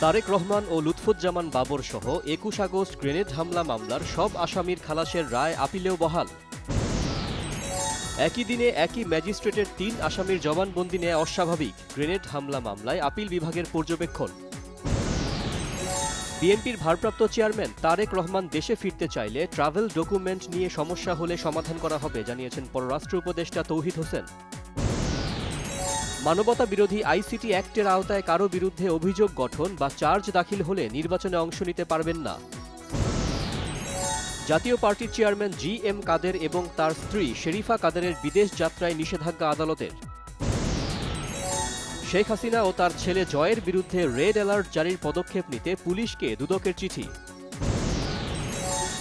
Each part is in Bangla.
তারেক রহমান ও লুৎফুজ্জামান বাবর সহ ২১ আগস্ট গ্রেনেড হামলা মামলার সব আসামির খালাসের রায় আপিলেও বহাল। একই দিনে একই ম্যাজিস্ট্রেটের ৩ আসামির জবানবন্দি নেয় অস্বাভাবিক, গ্রেনেড হামলা মামলায় আপিল বিভাগের পর্যবেক্ষণ। বিএনপির ভারপ্রাপ্ত চেয়ারম্যান তারেক রহমান দেশে ফিরতে চাইলে ট্রাভেল ডকুমেন্ট নিয়ে সমস্যা হলে সমাধান করা হবে জানিয়েছেন পররাষ্ট্র উপদেষ্টা তৌহিদ হোসেন। মানবতা বিরোধী আইসিটি অ্যাক্টের আওতায় কারো বিরুদ্ধে অভিযোগ গঠন বা চার্জ দাখিল হলে নির্বাচনে অংশ নিতে পারবেন না। জাতীয় পার্টির চেয়ারম্যান জি.এম. কাদের এবং তার স্ত্রী শেরিফা কাদেরের বিদেশ যাত্রায় নিষেধাজ্ঞা আদালতের। শেখ হাসিনা ও তার ছেলে জয়ের বিরুদ্ধে রেড অ্যালার্ট জারির পদক্ষেপ নিতে পুলিশকে দুদকের চিঠি।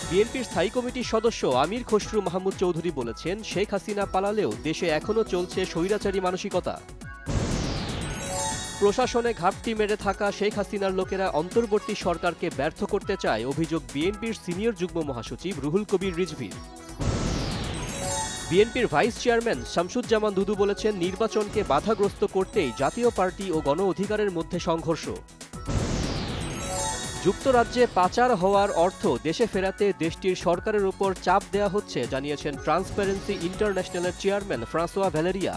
বিএনপির স্থায়ী কমিটির সদস্য আমির খসরু মাহমুদ চৌধুরী বলেছেন, শেখ হাসিনা পালালেও দেশে এখনও চলছে স্বৈরাচারী মানসিকতা। প্রশাসনে ঘাটতি মেরে থাকা শেখ হাসিনার লোকেরা অন্তর্বর্তী সরকারকে ব্যর্থ করতে চায়, অভিযোগ বিএনপির সিনিয়র যুগ্ম মহাসচিব রুহুল কবির রিজভীর। বিএনপির ভাইস চেয়ারম্যান শামসুজ্জামান দুদু বলেছেন, নির্বাচনকে বাধাগ্রস্ত করতেই জাতীয় পার্টি ও গণ অধিকারের মধ্যে সংঘর্ষ। যুক্তরাজ্যে পাচার হওয়ার অর্থ দেশে ফেরাতে দেশটির সরকারের উপর চাপ দেয়া হচ্ছে জানিয়েছেন ট্রান্সপারেন্সি ইন্টারন্যাশনালের চেয়ারম্যান ফ্রাঁসোয়া ভ্যালেরিয়া।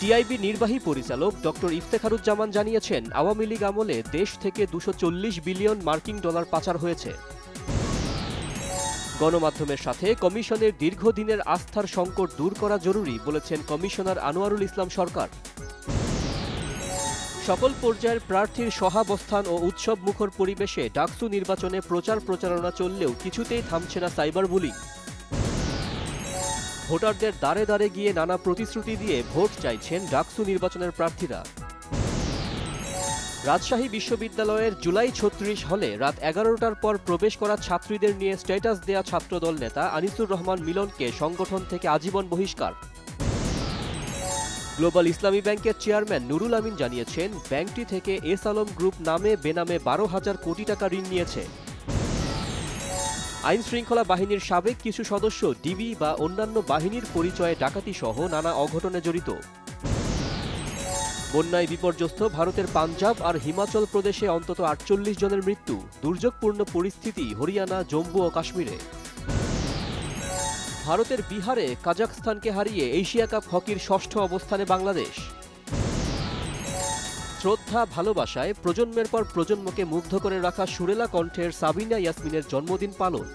টিআইবি নির্বাহী পরিচালক ডক্টর ইফতেখারুজ্জামান জানিয়েছেন, আওয়ামী লীগ আমলে দেশ থেকে ২৪০ বিলিয়ন মার্কিন ডলার পাচার হয়েছে। গণমাধ্যমের সাথে কমিশনের দীর্ঘদিনের আস্থার সংকট দূর করা জরুরি বলেছেন কমিশনার আনোয়ারুল ইসলাম সরকার। সকল পর্যায়ের প্রার্থীর সহাবস্থান ও উৎসব মুখর পরিবেশে ডাকসু নির্বাচনে প্রচারণা চললেও কিছুতেই থামছে না সাইবার বুলিং। ভোটারদের দ্বারে দ্বারে গিয়ে নানা প্রতিশ্রুতি দিয়ে ভোট চাইছেন ডাকসু নির্বাচনের প্রার্থীরা। রাজশাহী বিশ্ববিদ্যালয়ের জুলাই ৩৬ হলে রাত ১১টার পর প্রবেশ করা ছাত্রীদের নিয়ে স্ট্যাটাস দেয়া ছাত্রদল নেতা আনিসুর রহমান মিলনকে সংগঠন থেকে আজীবন বহিষ্কার। গ্লোবাল ইসলামী ব্যাংকের চেয়ারম্যান নুরুল আমিন জানিয়েছেন, ব্যাংকটি থেকে এস আলম গ্রুপ নামে বেনামে ১২,০০০ কোটি টাকা ঋণ নিয়েছে। আইন শৃঙ্খলা বাহিনীর সাবেক কিছু সদস্য ডিবি বা অন্যান্য বাহিনীর পরিচয়ে ডাকাতি সহ নানা অঘটনে জড়িত। বন্যায় বিপর্যস্ত ভারতের পাঞ্জাব আর হিমাচল প্রদেশে অন্তত ৪৮ জনের মৃত্যু, দুর্যোগপূর্ণ পরিস্থিতি হরিয়ানা, জম্মু ও কাশ্মীরে। ভারতের বিহারে কাজাখস্তানকে হারিয়ে এশিয়া কাপ হকির ৬ষ্ঠ অবস্থানে বাংলাদেশ। শ্রদ্ধা ভালোবাসায় প্রজন্মের পর প্রজন্মকে মুগ্ধ করে রাখা সুরেলা কণ্ঠের সাবিনা ইয়াসমিনের জন্মদিন পালন।